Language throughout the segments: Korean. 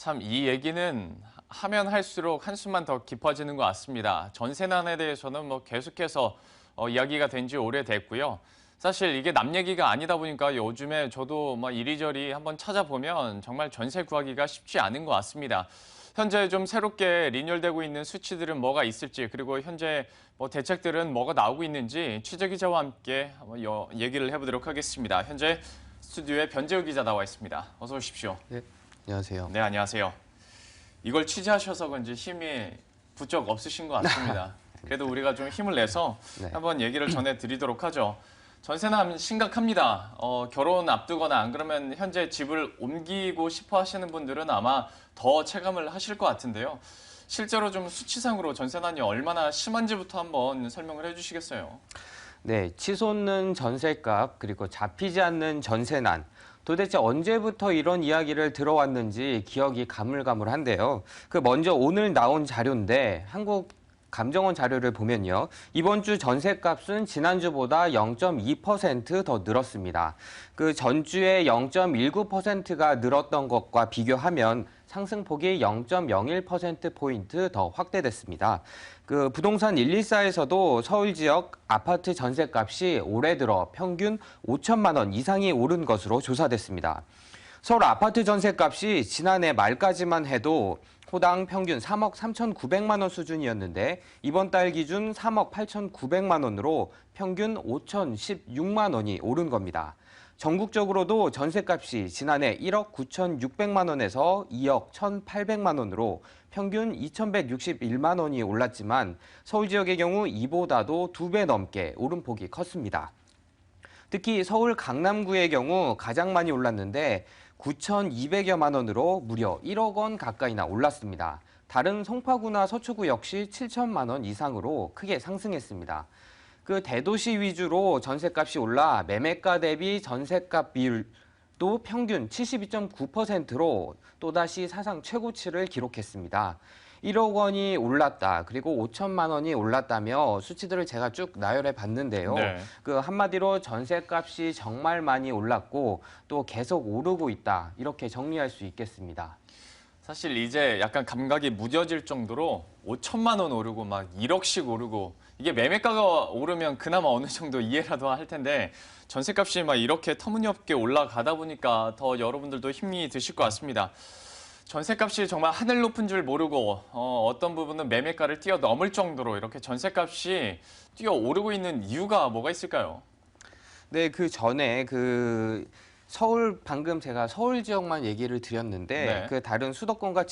참 이 얘기는 하면 할수록 한숨만 더 깊어지는 것 같습니다. 전세난에 대해서는 뭐 계속해서 이야기가 된 지 오래됐고요. 사실 이게 남 얘기가 아니다 보니까 요즘에 저도 뭐 이리저리 한번 찾아보면 정말 전세 구하기가 쉽지 않은 것 같습니다. 현재 좀 새롭게 리뉴얼되고 있는 수치들은 뭐가 있을지, 그리고 현재 뭐 대책들은 뭐가 나오고 있는지 취재 기자와 함께 한번 얘기를 해보도록 하겠습니다. 현재 스튜디오에 변재우 기자 나와 있습니다. 어서 오십시오. 네, 안녕하세요. 네, 안녕하세요. 이걸 취재하셔서 그런지 힘이 부쩍 없으신 것 같습니다. 그래도 우리가 좀 힘을 내서 네. 한번 얘기를 전해드리도록 하죠. 전세난 심각합니다. 결혼 앞두거나 안 그러면 현재 집을 옮기고 싶어 하시는 분들은 아마 더 체감을 하실 것 같은데요. 실제로 좀 수치상으로 전세난이 얼마나 심한지부터 한번 설명을 해주시겠어요? 네, 치솟는 전셋값 그리고 잡히지 않는 전세난. 도대체 언제부터 이런 이야기를 들어왔는지 기억이 가물가물한데요. 먼저 오늘 나온 자료인데 한국감정원 자료를 보면요. 이번 주 전셋값은 지난주보다 0.2% 더 늘었습니다. 전주에 0.19%가 늘었던 것과 비교하면 상승폭이 0.01%포인트 더 확대됐습니다. 부동산 124에서도 서울 지역 아파트 전셋값이 올해 들어 평균 5천만 원 이상이 오른 것으로 조사됐습니다. 서울 아파트 전셋값이 지난해 말까지만 해도 호당 평균 3억 3,900만 원 수준이었는데 이번 달 기준 3억 8,900만 원으로 평균 5,016만 원이 오른 겁니다. 전국적으로도 전셋값이 지난해 1억 9,600만 원에서 2억 1,800만 원으로 평균 2,161만 원이 올랐지만 서울 지역의 경우 이보다도 2배 넘게 오름폭이 컸습니다. 특히 서울 강남구의 경우 가장 많이 올랐는데 9,200여만 원으로 무려 1억 원 가까이나 올랐습니다. 다른 송파구나 서초구 역시 7천만 원 이상으로 크게 상승했습니다. 대도시 위주로 전셋값이 올라 매매가 대비 전셋값 비율도 평균 72.9%로 또다시 사상 최고치를 기록했습니다. 1억 원이 올랐다, 그리고 5천만 원이 올랐다며 수치들을 제가 쭉 나열해 봤는데요. 네. 한마디로 전셋값이 정말 많이 올랐고 또 계속 오르고 있다, 이렇게 정리할 수 있겠습니다. 사실 이제 약간 감각이 무뎌질 정도로 5천만 원 오르고 막 1억씩 오르고 이게 매매가가 오르면 그나마 어느 정도 이해라도 할 텐데 전셋값이 막 이렇게 터무니없게 올라가다 보니까 더 여러분들도 힘이 드실 것 같습니다. 전셋값이 정말 하늘 높은 줄 모르고 어떤 부분은 매매가를 뛰어넘을 정도로 이렇게 전셋값이 뛰어오르고 있는 이유가 뭐가 있을까요? 네, 전에 서울, 방금 제가 서울 지역만 얘기를 드렸는데 네. 다른 수도권과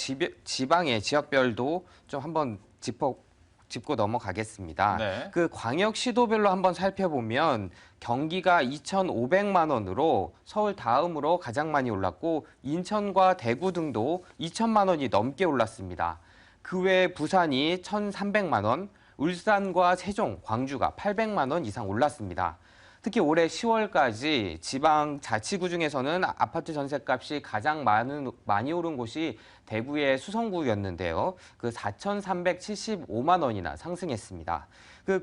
지방의 지역별도 좀 한번 짚고 넘어가겠습니다. 네. 광역 시도별로 한번 살펴보면 경기가 2,500만 원으로 서울 다음으로 가장 많이 올랐고 인천과 대구 등도 2천만 원이 넘게 올랐습니다. 그 외에 부산이 1,300만 원, 울산과 세종, 광주가 800만 원 이상 올랐습니다. 특히 올해 10월까지 지방 자치구 중에서는 아파트 전셋값이 가장 많이 오른 곳이 대구의 수성구였는데요. 4,375만 원이나 상승했습니다.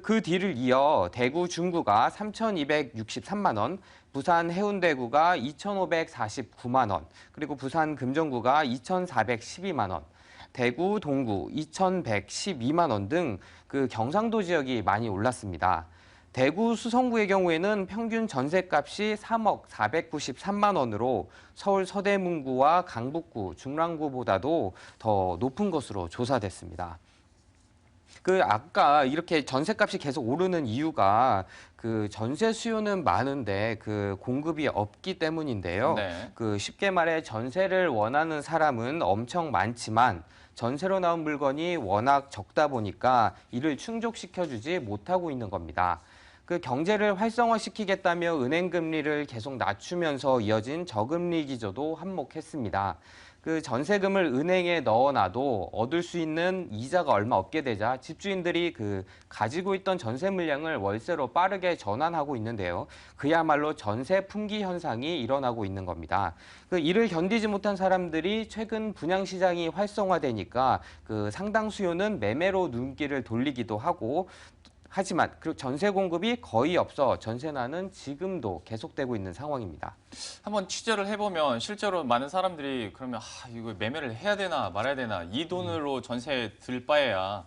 그 뒤를 이어 대구 중구가 3,263만 원, 부산 해운대구가 2,549만 원, 그리고 부산 금정구가 2,412만 원, 대구 동구 2,112만 원 등 경상도 지역이 많이 올랐습니다. 대구 수성구의 경우에는 평균 전셋값이 3억 493만 원으로 서울 서대문구와 강북구, 중랑구보다도 더 높은 것으로 조사됐습니다. 아까 이렇게 전셋값이 계속 오르는 이유가 전세 수요는 많은데 공급이 없기 때문인데요. 네. 쉽게 말해 전세를 원하는 사람은 엄청 많지만 전세로 나온 물건이 워낙 적다 보니까 이를 충족시켜주지 못하고 있는 겁니다. 경제를 활성화시키겠다며 은행 금리를 계속 낮추면서 이어진 저금리 기조도 한몫했습니다. 전세금을 은행에 넣어놔도 얻을 수 있는 이자가 얼마 없게 되자 집주인들이 가지고 있던 전세 물량을 월세로 빠르게 전환하고 있는데요. 그야말로 전세 품귀 현상이 일어나고 있는 겁니다. 이를 견디지 못한 사람들이 최근 분양시장이 활성화되니까 상당 수요는 매매로 눈길을 돌리기도 하지만 그리고 전세 공급이 거의 없어 전세난은 지금도 계속되고 있는 상황입니다. 한번 취재를 해보면 실제로 많은 사람들이 그러면 이거 매매를 해야 되나 말아야 되나 이 돈으로 전세 들 바에야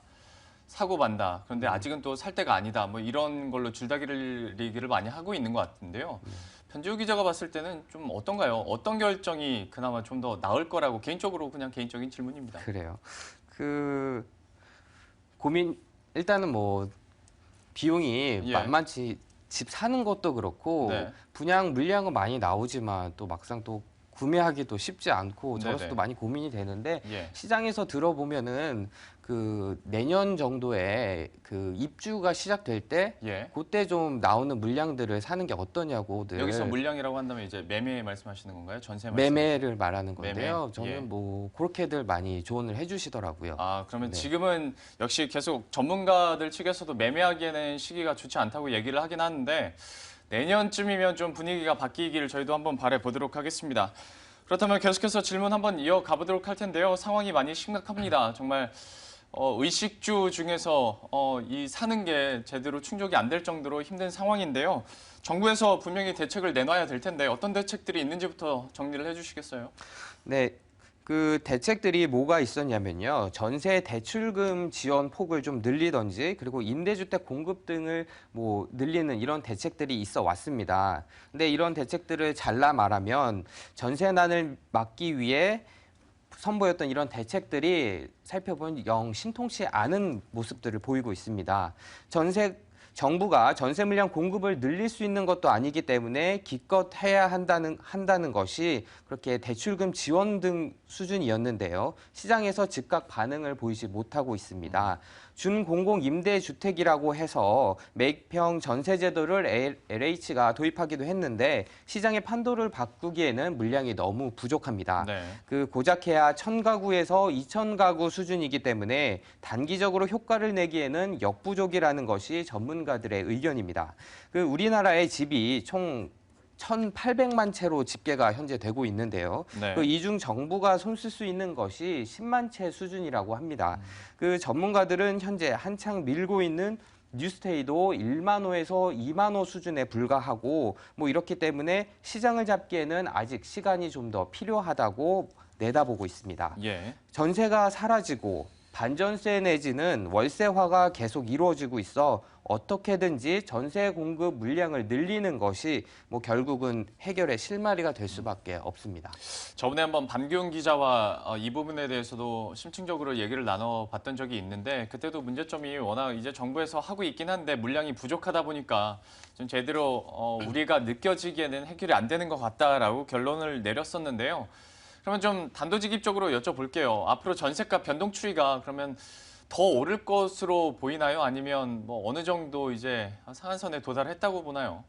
사고 만다. 그런데 아직은 또 살 때가 아니다. 뭐 이런 걸로 줄다리기를 많이 하고 있는 것 같은데요. 변지우 기자가 봤을 때는 좀 어떤가요? 어떤 결정이 그나마 좀 더 나을 거라고 개인적으로 그냥 개인적인 질문입니다. 그래요. 그 고민 일단은 뭐 비용이 예. 만만치 집 사는 것도 그렇고 네. 분양 물량은 많이 나오지만 또 막상 또 구매하기도 쉽지 않고 저로서도 네네. 많이 고민이 되는데 예. 시장에서 들어보면은 그 내년 정도에 그 입주가 시작될 때 예. 그때 좀 나오는 물량들을 사는 게 어떠냐고 늘 여기서 물량이라고 한다면 이제 매매 말씀하시는 건가요? 전세 매매를 말하는 건데요. 매매? 저는 예. 뭐 그렇게들 많이 조언을 해주시더라고요. 그러면 네. 지금은 역시 계속 전문가들 측에서도 매매하기에는 시기가 좋지 않다고 얘기를 하긴 하는데 내년쯤이면 좀 분위기가 바뀌기를 저희도 한번 바라보도록 하겠습니다. 그렇다면 계속해서 질문 한번 이어가 보도록 할 텐데요. 상황이 많이 심각합니다. 정말 의식주 중에서 이 사는 게 제대로 충족이 안 될 정도로 힘든 상황인데요. 정부에서 분명히 대책을 내놔야 될 텐데 어떤 대책들이 있는지부터 정리를 해주시겠어요? 네, 그 대책들이 뭐가 있었냐면요. 전세 대출금 지원 폭을 좀 늘리던지 그리고 임대주택 공급 등을 뭐 늘리는 이런 대책들이 있어 왔습니다. 근데 이런 대책들을 잘라 말하면 전세난을 막기 위해 선보였던 이런 대책들이 살펴보면 영 신통치 않은 모습들을 보이고 있습니다. 정부가 전세 물량 공급을 늘릴 수 있는 것도 아니기 때문에 기껏 해야 한다는 것이 그렇게 대출금 지원 등 수준이었는데요. 시장에서 즉각 반응을 보이지 못하고 있습니다. 준공공 임대주택이라고 해서 매입형 전세 제도를 LH가 도입하기도 했는데 시장의 판도를 바꾸기에는 물량이 너무 부족합니다. 네. 그 고작해야 1,000가구에서 2,000가구 수준이기 때문에 단기적으로 효과를 내기에는 역부족이라는 것이 전문가들의 의견입니다. 그 우리나라의 집이 총 1,800만 채로 집계가 현재 되고 있는데요. 네. 그 이 중 정부가 손쓸 수 있는 것이 10만 채 수준이라고 합니다. 그 전문가들은 현재 한창 밀고 있는 뉴스테이도 1만 호에서 2만 호 수준에 불과하고 뭐 이렇기 때문에 시장을 잡기에는 아직 시간이 좀 더 필요하다고 내다보고 있습니다. 예. 전세가 사라지고 반전세 내지는 월세화가 계속 이루어지고 있어 어떻게든지 전세 공급 물량을 늘리는 것이 뭐 결국은 해결의 실마리가 될 수밖에 없습니다. 저번에 한번 반기웅 기자와 이 부분에 대해서도 심층적으로 얘기를 나눠봤던 적이 있는데 그때도 문제점이 워낙 이제 정부에서 하고 있긴 한데 물량이 부족하다 보니까 좀 제대로 우리가 느껴지기에는 해결이 안 되는 것 같다라고 결론을 내렸었는데요. 그러면 좀 단도직입적으로 여쭤볼게요. 앞으로 전세가 변동 추이가 그러면 더 오를 것으로 보이나요? 아니면 뭐 어느 정도 이제 상한선에 도달했다고 보나요?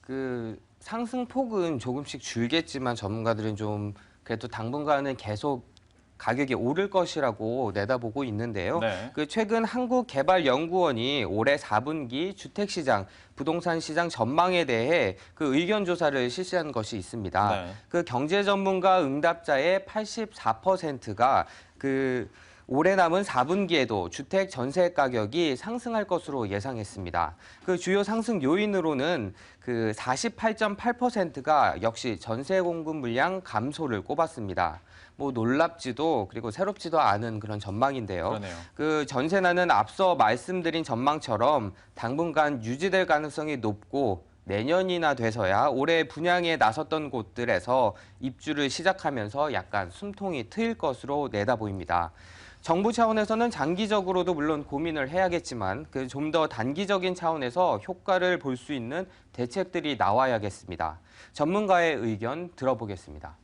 그 상승폭은 조금씩 줄겠지만 전문가들은 좀 그래도 당분간은 계속 가격이 오를 것이라고 내다보고 있는데요. 네. 그 최근 한국개발연구원이 올해 4분기 주택시장, 부동산 시장 전망에 대해 그 의견 조사를 실시한 것이 있습니다. 네. 그 경제 전문가 응답자의 84%가 그 올해 남은 4분기에도 주택 전세 가격이 상승할 것으로 예상했습니다. 그 주요 상승 요인으로는 그 48.8%가 역시 전세 공급 물량 감소를 꼽았습니다. 뭐 놀랍지도 그리고 새롭지도 않은 그런 전망인데요. 그러네요. 그 전세난은 앞서 말씀드린 전망처럼 당분간 유지될 가능성이 높고 내년이나 돼서야 올해 분양에 나섰던 곳들에서 입주를 시작하면서 약간 숨통이 트일 것으로 내다보입니다. 정부 차원에서는 장기적으로도 물론 고민을 해야겠지만 그 좀 더 단기적인 차원에서 효과를 볼 수 있는 대책들이 나와야겠습니다. 전문가의 의견 들어보겠습니다.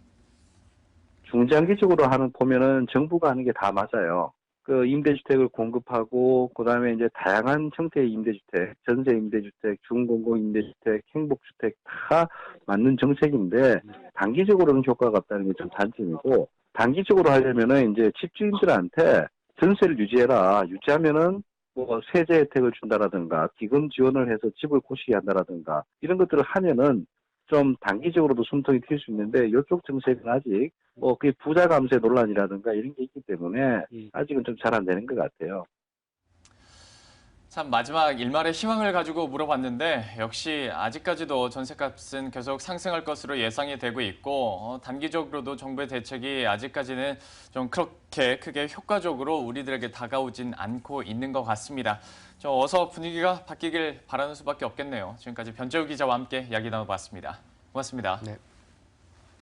중장기적으로 보면은 정부가 하는 게 다 맞아요. 그 임대주택을 공급하고 그다음에 이제 다양한 형태의 임대주택, 전세 임대주택, 중공공 임대주택, 행복주택 다 맞는 정책인데 단기적으로는 효과가 없다는 게 좀 단점이고 단기적으로 하려면은 이제 집주인들한테 전세를 유지해라. 유지하면은 뭐 세제 혜택을 준다라든가 기금 지원을 해서 집을 고시게 한다라든가 이런 것들을 하면은 좀 단기적으로도 숨통이 튈 수 있는데 이쪽 정책은 아직 그게 부자 감세 논란이라든가 이런 게 있기 때문에 아직은 좀 잘 안 되는 것 같아요. 참 마지막 일말의 희망을 가지고 물어봤는데 역시 아직까지도 전셋값은 계속 상승할 것으로 예상이 되고 있고 단기적으로도 정부의 대책이 아직까지는 좀 그렇게 크게 효과적으로 우리들에게 다가오진 않고 있는 것 같습니다. 어서 분위기가 바뀌길 바라는 수밖에 없겠네요. 지금까지 변재우 기자와 함께 이야기 나눠봤습니다. 고맙습니다. 네.